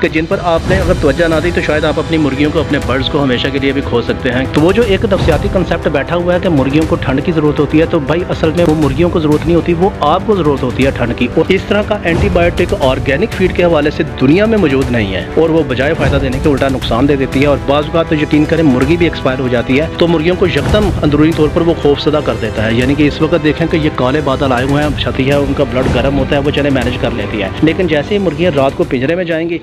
कि जिन पर आपने अगर तवज्जो ना दी तो शायद आप अपनी मुर्गियों को, अपने बर्ड्स को हमेशा के लिए भी खो सकते हैं। तो वो जो एक नफ्सियाती कंसेप्ट बैठा हुआ है कि मुर्गियों को ठंड की जरूरत होती है, तो भाई असल में वो मुर्गियों को जरूरत नहीं होती, वो आपको जरूरत होती है ठंड की। और इस तरह का एंटीबायोटिक ऑर्गेनिक फीड के हवाले से दुनिया में मौजूद नहीं है, और वो बजाय फायदा देने के उल्टा नुकसान दे देती है। और बाज़ औक़ात तो यकीन करें मुर्गी भी एक्सपायर हो जाती है, तो मुर्गियों को यकदम अंदरूनी तौर पर वो खौफसदा कर देता है। यानी कि इस वक्त देखें कि ये काले बादल आए हुए हैं, छती है, उनका ब्लड गर्म होता है, वो चले मैनेज कर लेती है। लेकिन जैसे ही मुर्गियाँ रात को पिंजरे में जाएंगी,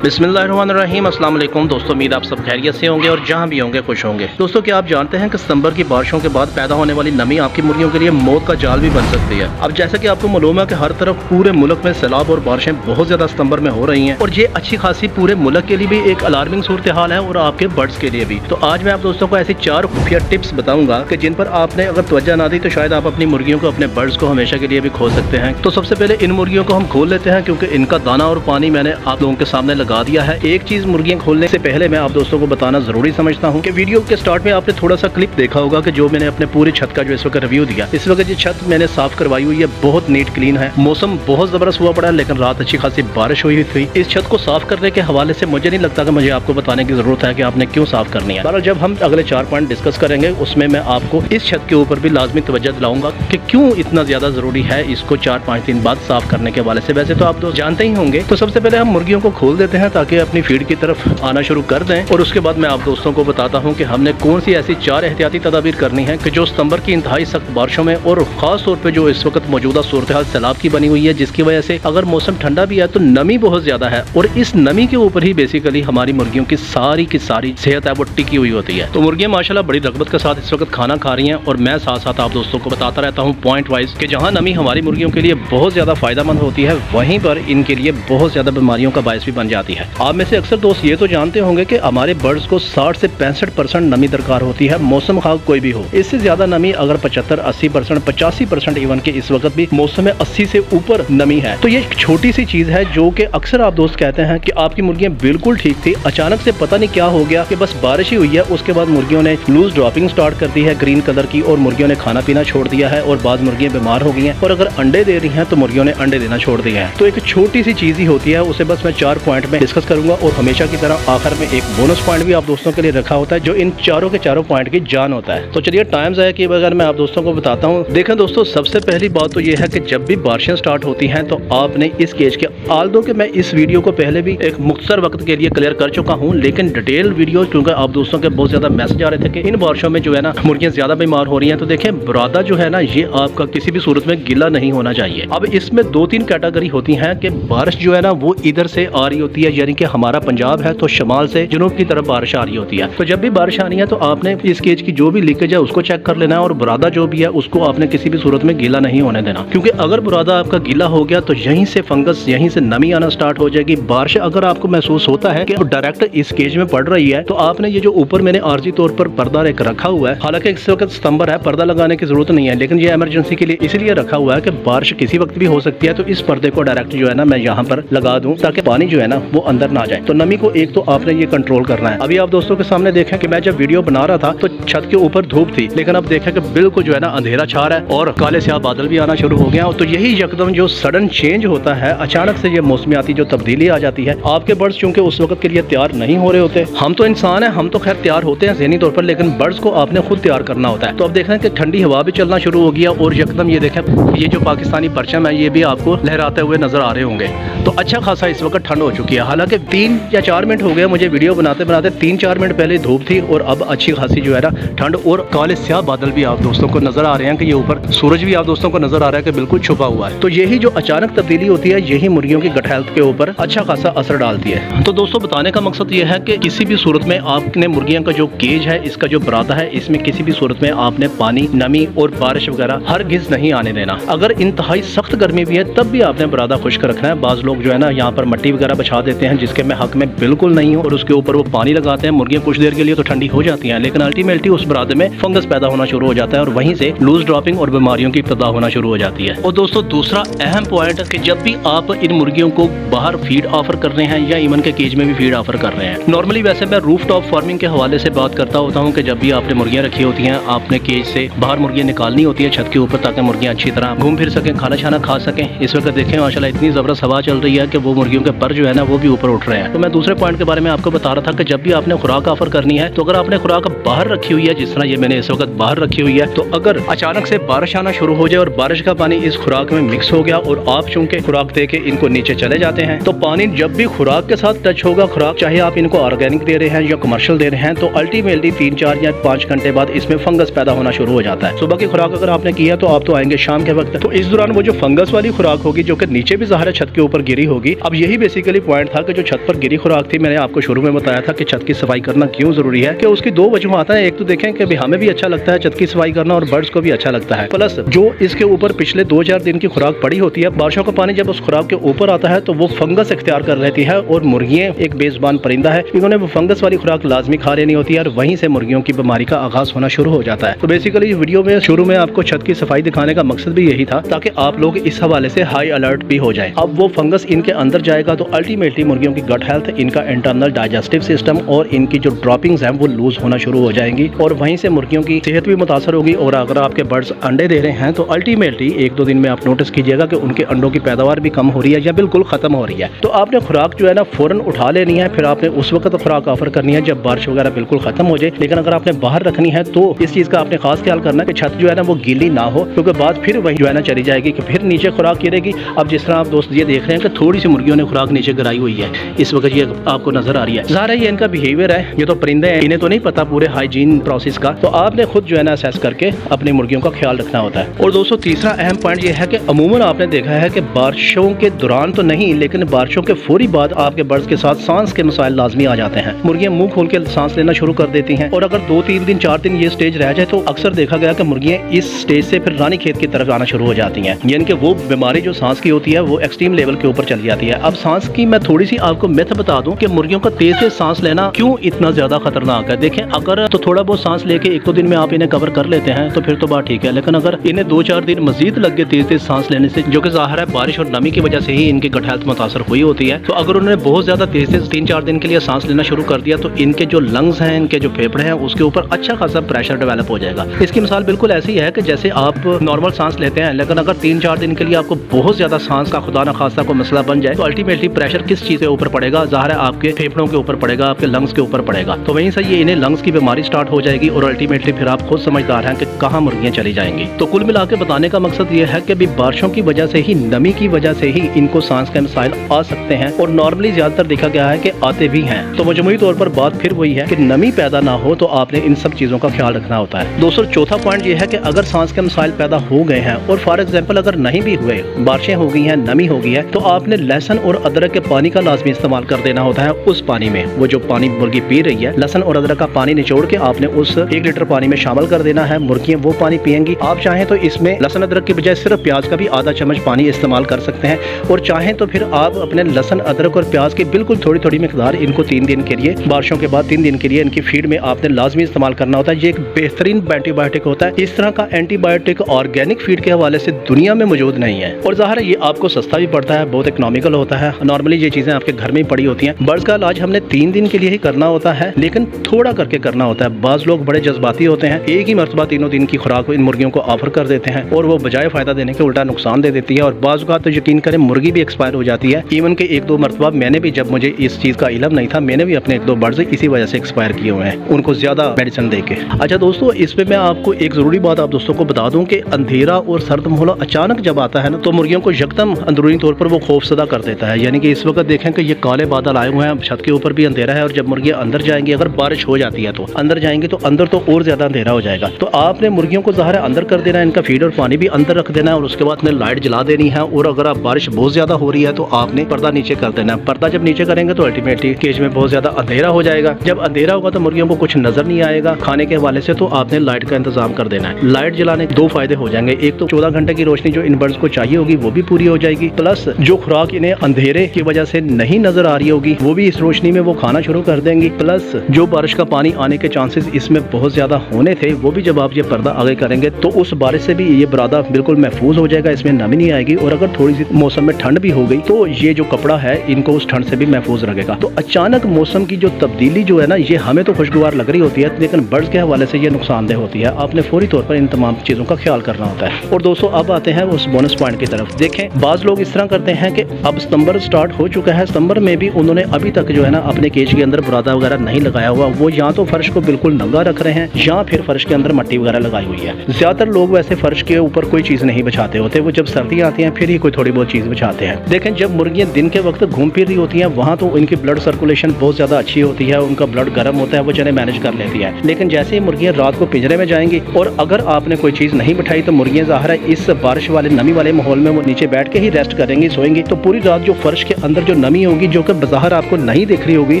बिस्मिल्लाहिर्रहमानिर्रहीम, अस्सलाम वालेकुम दोस्तों, उम्मीद आप सब खैरियत से होंगे और जहां भी होंगे खुश होंगे। दोस्तों, क्या आप जानते हैं कि सितंबर की बारिशों के बाद पैदा होने वाली नमी आपकी मुर्गियों के लिए मौत का जाल भी बन सकती है। अब जैसा कि आपको मालूम है कि हर तरफ पूरे मुल्क में सैलाब और बारिशें बहुत ज्यादा सितंबर में हो रही हैं, और ये अच्छी खासी पूरे मुल्क के लिए भी एक अलार्मिंग सूरत हाल है और आपके बर्ड्स के लिए भी। तो आज मैं आप दोस्तों को ऐसी 4 खुफिया टिप्स बताऊंगा कि जिन पर आपने अगर तवज्जो ना दी तो शायद आप अपनी मुर्गियों को, अपने बर्ड्स को हमेशा के लिए भी खो सकते हैं। तो सबसे पहले इन मुर्गियों को हम खोल लेते हैं, क्योंकि इनका दाना और पानी मैंने आप लोगों के सामने लगा दिया है। एक चीज मुर्गियां खोलने से पहले मैं आप दोस्तों को बताना जरूरी समझता हूं कि वीडियो के स्टार्ट में आपने थोड़ा सा क्लिप देखा होगा कि जो मैंने अपने पूरी छत का जो इस वक्त रिव्यू दिया। इस वक्त ये छत मैंने साफ करवाई हुई है, बहुत नीट क्लीन है। मौसम बहुत जबरदस्त हुआ पड़ा है, लेकिन रात अच्छी खासी बारिश हुई थी। इस छत को साफ करने के हवाले से मुझे नहीं लगता कि मुझे आपको बताने की जरूरत है कि आपने क्यों साफ करनी है। पर जब हम अगले 4 पॉइंट डिस्कस करेंगे, उसमें मैं आपको इस छत के ऊपर भी लाजमी तवज्जो दिलाऊंगा कि क्यों इतना ज्यादा जरूरी है इसको 4-5 दिन बाद साफ करने के हवाले से। वैसे तो आप जानते ही होंगे। तो सबसे पहले हम मुर्गियों को खोल देते हैं ताकि अपनी फीड की तरफ आना शुरू कर दें, और उसके बाद मैं आप दोस्तों को बताता हूं कि हमने कौन सी ऐसी 4 एहतियाती तदाबीर करनी है कि जो सितंबर की इंतहाई सख्त बारिशों में और खास तौर पे जो इस वक्त मौजूदा सूरत हाल सैलाब की बनी हुई है, जिसकी वजह से अगर मौसम ठंडा भी है तो नमी बहुत ज्यादा है, और इस नमी के ऊपर ही बेसिकली हमारी मुर्गियों की सारी सेहत है वो टिकी हुई होती है। तो मुर्गियां माशाल्लाह बड़ी रगबत के साथ इस वक्त खाना खा रही हैं, और मैं साथ साथ आप दोस्तों को बताता रहता हूँ पॉइंट वाइज कि जहाँ नमी हमारी मुर्गियों के लिए बहुत ज्यादा फायदेमंद होती है, वहीं पर इनके लिए बहुत ज्यादा बीमारियों का बायस भी बन जाती है। आप में से अक्सर दोस्त ये तो जानते होंगे कि हमारे बर्ड्स को 60 से 65% नमी दरकार होती है, मौसम खा कोई भी हो। इससे ज्यादा नमी अगर 75-80%, 85% इवन के इस वक्त भी मौसम में 80 से ऊपर नमी है, तो ये एक छोटी सी चीज है जो कि अक्सर आप दोस्त कहते हैं कि आपकी मुर्गियां बिल्कुल ठीक थी, अचानक से पता नहीं क्या हो गया कि बस बारिश ही हुई है, उसके बाद मुर्गियों ने लूज ड्रॉपिंग स्टार्ट कर दी है ग्रीन कलर की, और मुर्गियों ने खाना पीना छोड़ दिया है, और बाद मुर्गियां बीमार हो गई हैं, और अगर अंडे दे रही हैं तो मुर्गियों ने अंडे देना छोड़ दिया है। तो एक छोटी सी चीज ही होती है, उसे बस मैं 4 पॉइंट में डिस्कस करूंगा, और हमेशा की तरह आखिर में एक बोनस पॉइंट भी आप दोस्तों के लिए रखा होता है जो इन चारों के चारों पॉइंट की जान होता है। तो चलिए टाइम ज़ाया किए बगैर मैं आप दोस्तों को बताता हूँ। देखें दोस्तों, सबसे पहली बात तो ये है कि जब भी बारिशें स्टार्ट होती हैं तो आपने इस केज के, आल्दो कि मैं इस वीडियो को पहले भी एक मुख्तर वक्त के लिए क्लियर कर चुका हूँ, लेकिन डिटेल वीडियो, क्योंकि आप दोस्तों के बहुत ज्यादा मैसेज आ रहे थे कि इन बारिशों में जो है ना मुर्गियां ज्यादा बीमार हो रही हैं। तो देखें, बुरादा जो है ना, ये आपका किसी भी सूरत में गीला नहीं होना चाहिए। अब इसमें 2-3 कैटेगरी होती है कि बारिश जो है ना वो इधर से आ रही होती है, यानी कि हमारा पंजाब है तो शमाल से जनूब की तरफ बारिश आ रही होती है। तो जब भी बारिश आनी है तो आपने इस केज की जो भी लीकेज है उसको चेक कर लेना है, और बुरादा जो भी है उसको आपने किसी भी सूरत में गीला नहीं होने देना, क्योंकि अगर बुरादा आपका गीला हो गया तो यहीं से फंगस, यहीं से नमी आना स्टार्ट हो जाएगी। बारिश अगर आपको महसूस होता है कि डायरेक्ट इस केज में पड़ रही है, तो आपने ये जो ऊपर मैंने आर्जी तौर पर पर्दा एक रखा हुआ है, हालांकि इस वक्त सितंबर है, पर्दा लगाने की जरूरत नहीं है, लेकिन ये इमरजेंसी के लिए इसलिए रखा हुआ है कि बारिश किसी वक्त भी हो सकती है, तो इस पर्दे को डायरेक्ट जो है ना मैं यहाँ पर लगा दूं ताकि पानी जो है ना वो अंदर ना जाए। तो नमी को एक तो आपने ये कंट्रोल करना है। अभी आप दोस्तों के सामने देखें कि मैं जब वीडियो बना रहा था तो छत के ऊपर धूप थी, लेकिन अब देखें कि बिल्कुल जो है ना अंधेरा छा रहा है और काले स्याह बादल भी आना शुरू हो गया। तो यही यकदम जो सडन चेंज होता है, अचानक से ये मौसमियाती जो तब्दीली आ जाती है, आपके बर्ड्स चूंकि उस वक्त के लिए तैयार नहीं हो रहे होते। हम तो इंसान हैं, हम तो खैर तैयार होते हैं ज़हनी तौर पर, लेकिन बर्ड्स को आपने खुद तैयार करना होता है। तो अब देख रहे हैं कि ठंडी हवा भी चलना शुरू हो गया, और यकदम ये देखें ये जो पाकिस्तानी परचम है ये भी आपको लहराते हुए नजर आ रहे होंगे। तो अच्छा खासा इस वक्त ठंड हो चुकी है, हालांकि 3 या 4 मिनट हो गए मुझे वीडियो बनाते बनाते। 3-4 मिनट पहले धूप थी और अब अच्छी खासी जो है ना ठंड, और काले स्याह बादल भी आप दोस्तों को नजर आ रहे हैं कि ये ऊपर सूरज भी आप दोस्तों को नजर आ रहा है कि बिल्कुल छुपा हुआ है। तो यही जो अचानक तब्दीली होती है, यही मुर्गियों की गट हेल्थ के ऊपर अच्छा खासा असर डालती है। तो दोस्तों, बताने का मकसद ये है कि किसी भी सूरत में आपने मुर्गियों का जो केज है, इसका जो बुरादा है, इसमें किसी भी सूरत में आपने पानी, नमी और बारिश वगैरह हरगिज नहीं आने देना। अगर इंतहाई सख्त गर्मी भी है तब भी आपने बुरादा खुश्क रखना है। बाज लोग जो है ना यहाँ पर मट्टी वगैरह बिछा देते देते हैं, जिसके मैं हक में बिल्कुल नहीं हूँ, और उसके ऊपर वो पानी लगाते हैं। मुर्गियां कुछ देर के लिए तो ठंडी हो जाती हैं, लेकिन अल्टीमेटली उस बरादे में फंगस पैदा होना शुरू हो जाता है और वहीं से लूज ड्रॉपिंग और बीमारियों की इब्तिदा होना शुरू हो जाती है। और दोस्तों दूसरा अहम पॉइंट कि जब भी आप इन मुर्गियों को बाहर फीड ऑफर कर रहे हैं या इवन के केज में भी फीड ऑफर कर रहे हैं, नॉर्मली वैसे मैं रूफ टॉप फार्मिंग के हवाले से बात करता होता हूँ कि जब भी आपने मुर्गियां रखी होती हैं, आपने केज से बाहर मुर्गियां निकालनी होती है छत के ऊपर, ताकि मुर्गियां अच्छी तरह घूम फिर सकें, खाना छाना खा सकें। इस वक्त देखें माशाल्लाह इतनी जबरदस्त हवा चल रही है कि वो मुर्गियों के पर जो है ना वो भी ऊपर उठ रहे हैं। तो मैं दूसरे पॉइंट के बारे में आपको बता रहा था कि जब भी आपने खुराक ऑफर करनी है, तो अगर आपने खुराक बाहर रखी हुई है, जिस तरह ये मैंने इस वक्त बाहर रखी हुई है, तो अगर अचानक से बारिश आना शुरू हो जाए और बारिश का पानी इस खुराक में मिक्स हो गया और आप चूंकि खुराक दे के इनको नीचे चले जाते हैं, तो पानी जब भी खुराक के साथ टच होगा, खुराक चाहे आप इनको ऑर्गेनिक दे रहे हैं या कमर्शियल दे रहे हैं, तो अल्टीमेटली 3-4 या 5 घंटे बाद इसमें फंगस पैदा होना शुरू हो जाता है। सुबह की खुराक अगर आपने की है तो आप तो आएंगे शाम के वक्त, तो इस दौरान वो जो फंगस वाली खुराक होगी जो कि नीचे भी ज़ाहिर है छत के ऊपर गिरी होगी। अब यही बेसिकली पॉइंट था कि जो छत पर गिरी खुराक थी, मैंने आपको शुरू में बताया था कि छत की सफाई करना क्यों जरूरी है, कि उसकी 2 वजूहात हैं। एक तो देखें कि हमें भी अच्छा लगता है छत की सफाई करना और बर्ड्स को भी अच्छा लगता है, प्लस जो इसके ऊपर पिछले 2-4 दिन की खुराक पड़ी होती है, बारिशों का पानी जब उस खुराक के ऊपर आता है तो वो फंगस इख्तियार कर लेती है और मुर्गियां एक बेज़बान परिंदा है, इन्होंने वो फंगस वाली खुराक लाजमी खा लेनी होती है और वहीं से मुर्गियों की बीमारी का आगाज होना शुरू हो जाता है। तो बेसिकली वीडियो में शुरू में आपको छत की सफाई दिखाने का मकसद भी यही था, ताकि आप लोग इस हवाले से हाई अलर्ट भी हो जाए। अब वो फंगस इनके अंदर जाएगा तो अल्टीमेटली मुर्गियों की गट हेल्थ, इनका इंटरनल डाइजेस्टिव सिस्टम और इनकी जो ड्रॉपिंग्स हैं वो लूज होना शुरू हो जाएंगी और वहीं से मुर्गियों की सेहत भी मुतासर होगी। और अगर आपके बर्ड्स अंडे दे रहे हैं तो अल्टीमेटली 1-2 दिन में आप नोटिस कीजिएगा कि उनके अंडों की पैदावार भी कम हो रही है या बिल्कुल खत्म हो रही है। तो आपने खुराक जो है ना फौरन उठा लेनी है, फिर आपने उस वक्त खुराक ऑफर करनी है जब बारिश वगैरह बिल्कुल खत्म हो जाए। लेकिन अगर आपने बाहर रखनी है तो इस चीज का आपने खास ख्याल करना है कि छत जो है ना वो गीली ना हो, क्योंकि बाद फिर वही जो है ना चली जाएगी कि फिर नीचे खुराक गिरेगी। अब जिस तरह आप दोस्त ये देख रहे हैं कि थोड़ी सी मुर्गियों ने खुराक नीचे गिराई हुई है, इस वक्त ये आपको नजर आ रही है। ज़ाहिर है ये इनका बिहेवियर है, ये तो परिंदे हैं, इन्हें तो नहीं पता पूरे हाइजीन प्रोसेस का, तो आपने खुद जो है ना असेस करके अपनी मुर्गियों का ख्याल रखना होता है। और दोस्तों तीसरा अहम पॉइंट ये है कि अमूमन आपने देखा है कि बारिशों के दौरान तो नहीं, लेकिन बारिशों के फौरी बाद आपके बर्ड्स के साथ सांस के मसाइल लाजमी आ जाते हैं। मुर्गियां मुंह खोल के सांस लेना शुरू कर देती हैं और अगर 2-3 दिन 4 दिन ये स्टेज रह जाए तो अक्सर देखा गया कि मुर्गियां इस स्टेज से फिर रानी खेत की तरफ आना शुरू हो जाती हैं, यानी कि वो बीमारी जो सांस की होती है वो एक्सट्रीम लेवल के ऊपर चली जाती है। अब सांस की मैं थोड़ी सी आपको मिथ बता दूं कि मुर्गियों का तेज से सांस लेना क्यों इतना ज्यादा खतरनाक है। देखें अगर तो थोड़ा बहुत सांस लेके 1-2 दिन में आप इन्हें कवर कर लेते हैं तो फिर तो बात ठीक है, लेकिन अगर इन्हें 2-4 दिन मजीद लग गए तेज सांस लेने से, जो कि ज़ाहिर है बारिश और नमी की वजह से ही इनकी गट हेल्थ मुतासर हुई होती है, तो अगर उन्होंने बहुत ज्यादा तेज से 3-4 दिन के लिए सांस लेना शुरू कर दिया तो इनके जो लंग्स हैं, इनके जो फेफड़े हैं, उसके ऊपर अच्छा खासा प्रेशर डेवलप हो जाएगा। इसकी मिसाल बिल्कुल ऐसी है कि जैसे आप नॉर्मल सांस लेते हैं, लेकिन अगर 3-4 दिन के लिए आपको बहुत ज्यादा सांस का खुदा न खास्ता कोई मसला बन जाए तो अल्टीमेटली प्रेशर किस चीज के ऊपर पड़ेगा? ज़ाहिर है आपके फेफड़ों के ऊपर पड़ेगा, आपके लंग्स के ऊपर पड़ेगा। तो वहीं से ये इन्हें लंग्स की बीमारी स्टार्ट हो जाएगी और अल्टीमेटली फिर आप खुद समझदार हैं कि कहाँ मुर्गियां चली जाएंगी। तो कुल मिला के बताने का मकसद ये है कि बारिशों की वजह से ही, नमी की वजह से ही इनको सांस के मसाइल आ सकते हैं और नॉर्मली ज्यादातर देखा गया है कि आते भी हैं। तो मजमूई तौर पर बात फिर वही है कि नमी पैदा ना हो तो आपने इन सब चीजों का ख्याल रखना होता है। दोस्तों चौथा पॉइंट ये है कि अगर सांस के मसाइल पैदा हो गए हैं और फॉर एग्जाम्पल अगर नहीं भी हुए, बारिशें हो गई हैं, नमी हो गई है, तो आपने लहसुन और अदरक के पानी का लाजमी इस्तेमाल कर देना होता है उस पानी में। वो जो पानी मुर्गी पी रही है, लहसुन और अदरक का पानी निचोड़ के आपने उस 1 लीटर पानी में शामिल कर देना है। मुर्गियां वो पानी पियेंगी। आप चाहें तो इसमें लहसुन अदरक की बजाय सिर्फ प्याज का भी आधा चम्मच पानी इस्तेमाल कर सकते हैं और चाहें तो फिर आप अपने लहसुन अदरक और प्याज की बिल्कुल थोड़ी थोड़ी मिकदार इनको 3 दिन के लिए, बारिशों के बाद 3 दिन के लिए इनकी फीड में आपने लाजमी इस्तेमाल करना होता है। ये एक बेहतरीन एंटीबायोटिक होता है। इस तरह का एंटीबायोटिक ऑर्गेनिक फीड के हवाले से दुनिया में मौजूद नहीं है और ज़ाहिर है ये आपको सस्ता भी पड़ता है, बहुत इकोनॉमिकल होता है। नॉर्मली ये चीजें आपके घर में ही पड़ी होती हैं। बर्ड्स का इलाज हमने 3 दिन के लिए ही करना होता है, लेकिन थोड़ा करके करना होता है। बाज लोग बड़े जज्बाती होते हैं, एक ही मरतबा 3 दिन की खुराक इन मुर्गियों को ऑफर कर देते हैं और वो बजाय फायदा देने के उल्टा नुकसान दे देती है और बाज़ औक़ात तो यकीन करें मुर्गी भी एक्सपायर हो जाती है। इवन के 1-2 मरतबा मैंने भी, जब मुझे इस चीज़ का इल्म नहीं था, मैंने भी अपने 1-2 बर्ड्स इसी वजह से एक्सपायर किए हुए हैं, उनको ज़्यादा मेडिसिन दे के। अच्छा दोस्तों, इस पे मैं आपको एक ज़रूरी बात आप दोस्तों को बता दूं कि अंधेरा और सर्द माहौल अचानक जब आता है ना तो मुर्गियों को यकदम अंदरूनी तौर पर वो खौफसदा कर देता है। यानी कि इस वक्त देखें कि ये काले बादल आए हुए हैं, छत के ऊपर भी अंधेरा है और जब मुर्गियां अंदर जाएंगी, अगर बारिश हो जाती है तो अंदर जाएंगे तो अंदर तो और ज्यादा अंधेरा हो जाएगा। तो आपने मुर्गियों को ज़ाहिर अंदर कर देना है, इनका फीड और पानी भी अंदर रख देना है और उसके बाद लाइट जला देनी है। और अगर आप बारिश बहुत ज्यादा हो रही है तो आपने पर्दा नीचे कर देना है। पर्दा जब नीचे करेंगे तो अल्टीमेटली केज में बहुत ज्यादा अंधेरा हो जाएगा। जब अंधेरा होगा तो मुर्गियों को कुछ नजर नहीं आएगा खाने के हवाले से, तो आपने लाइट का इंतजाम कर देना है। लाइट जलाने के 2 फायदे हो जाएंगे। एक तो 14 घंटे की रोशनी जो इन बर्ड्स को चाहिए होगी वो भी पूरी हो जाएगी, प्लस जो खुराक इन्हें अंधेरे की वजह से से नहीं नजर आ रही होगी वो भी इस रोशनी में वो खाना शुरू कर देंगी। प्लस जो बारिश का पानी आने के चांसेस इसमें बहुत ज्यादा होने थे वो भी जब आप ये पर्दा आगे करेंगे तो उस बारिश से भी ये बुरादा बिल्कुल महफूज हो जाएगा, इसमें नमी नहीं आएगी। और अगर थोड़ी सी मौसम में ठंड भी हो गई तो ये जो कपड़ा है इनको उस ठंड से भी महफूज रखेगा। तो अचानक मौसम की जो तब्दीली जो है ना ये हमें तो खुशगवार लग रही होती है, लेकिन बर्ड्स के हवाले से ये नुकसानदेह होती है। आपने फौरी तौर पर इन तमाम चीजों का ख्याल करना होता है। और दोस्तों अब आते हैं उस बोनस पॉइंट की तरफ। देखें बाज लोग इस तरह करते हैं कि अब सितंबर स्टार्ट हो चुका है, सितंबर में भी उन्होंने अभी तक जो है ना अपने केज के अंदर बुरादा वगैरह नहीं लगाया हुआ। वो या तो फर्श को बिल्कुल नंगा रख रहे हैं या फिर फर्श के अंदर मट्टी वगैरह लगाई हुई है। ज्यादातर लोग वैसे फर्श के ऊपर कोई चीज नहीं बिछाते होते, वो जब सर्दियां आती हैं फिर ही कोई थोड़ी बहुत चीज बिछाते हैं। देखें जब मुर्गियां दिन के वक्त घूम फिर रही होती हैं वहां तो इनकी ब्लड सर्कुलेशन बहुत ज्यादा अच्छी होती है, उनका ब्लड गर्म होता है, वो चने मैनेज कर लेती है। लेकिन जैसे ही मुर्गियां रात को पिंजरे में जाएंगी और अगर आपने कोई चीज नहीं बिठाई तो मुर्गियां ज़ाहिर है इस बारिश वाले नमी वाले माहौल में वो नीचे बैठ के ही रेस्ट करेंगी, सोएंगी। तो पूरी रात जो फर्श के अंदर जो नमी होगी जो कि बाहर आपको नहीं दिख रही होगी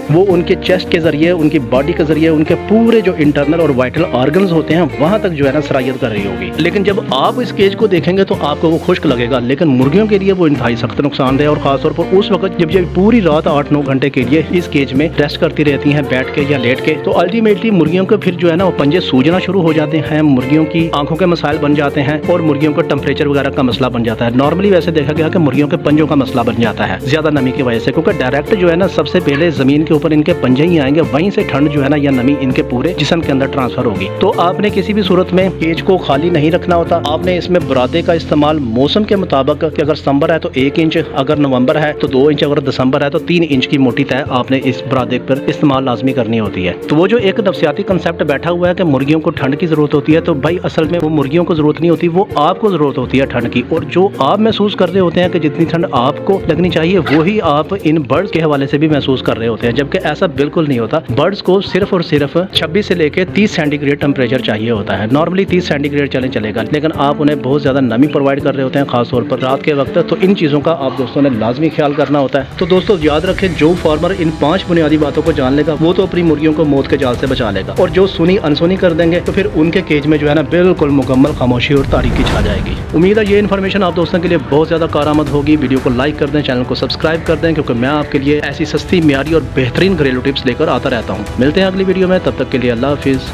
वो उनके चेस्ट के जरिए, उनकी बॉडी के जरिए, उनके पूरे जो इंटरनल और वाइटल ऑर्गन्स होते हैं वहां तक जो है ना सरायत कर रही होगी। लेकिन जब आप इस केज को देखेंगे तो आपको वो खुश्क लगेगा, लेकिन मुर्गियों के लिए वो इंतहाई सख्त नुकसानदेह। और खासतौर पर उस वक्त जब ये पूरी रात 8-9 घंटे के लिए इस केज में रेस्ट करती रहती हैं बैठ के या लेट के, तो अल्टीमेटली मुर्गियों को फिर जो है ना वो पंजे सूजना शुरू हो जाते हैं, मुर्गियों की आंखों के मसाइल बन जाते हैं और मुर्गियों को टेम्परेचर वगैरह का मसला बन जाता है। नॉर्मली वैसे देखा गया कि मुर्गियों के पंजों का मसला बन जाता है ज्यादा नमी की वजह से, क्योंकि डायरेक्ट जो है ना सबसे पहले जमीन के ऊपर इनके पंजे ही आएंगे, वहीं से ठंड जो है ना या नमी इनके पूरे जिस्म के अंदर ट्रांसफर होगी। तो आपने किसी भी सूरत में केज को खाली नहीं रखना होता। आपने इसमें बुरादे का इस्तेमाल मौसम के मुताबिक कि अगर सितंबर है तो 1 इंच, अगर नवंबर है तो 2 इंच, अगर दिसंबर है तो 3 इंच की मोटी तय आपने इस बुरादे पर इस्तेमाल लाजमी करनी होती है। तो वो जो एक नफ्सियाती कंसेप्ट बैठा हुआ है कि मुर्गियों को ठंड की जरूरत होती है, तो भाई असल में वो मुर्गियों को जरूरत नहीं होती, वो आपको जरूरत होती है ठंड की। और जो आप महसूस कर रहे होते हैं कि जितनी ठंड आपको लगनी चाहिए वही आप इन बर्ड्स के हवाले से भी महसूस कर रहे होते हैं, जबकि ऐसा बिल्कुल नहीं होता। बर्ड्स को सिर्फ और सिर्फ 26 से लेकर 30 सेंटीग्रेड टेम्परेचर चाहिए होता है। नॉर्मली 30 सेंटीग्रेड चलेगा, लेकिन आप उन्हें बहुत ज्यादा नमी प्रोवाइड कर रहे होते हैं खासतौर पर रात के वक्त। तो इन चीजों का आप दोस्तों ने लाजमी ख्याल करना होता है। तो दोस्तों याद रखें जो फार्मर इन 5 बुनियादी बातों को जान लेगा वो तो अपनी मुर्गियों को मौत के जाल से बचा लेगा, और जो सुनी अनसुनी कर देंगे तो फिर उनके केज में जो है ना बिल्कुल मुकम्मल खामोशी और तारीकी छा जाएगी। उम्मीद है ये इन्फॉर्मेशन आप दोस्तों के लिए बहुत ज्यादा कारआमद होगी। वीडियो को लाइक कर दें, चैनल को सब्सक्राइब कर दें, क्योंकि मैं आपके लिए ऐसी सस्ती, मियारी और बेहतरीन घरेलू टिप्स लेकर आता रहता हूँ। मिलते हैं अगली वीडियो में, तब तक के लिए अल्लाह हाफिज।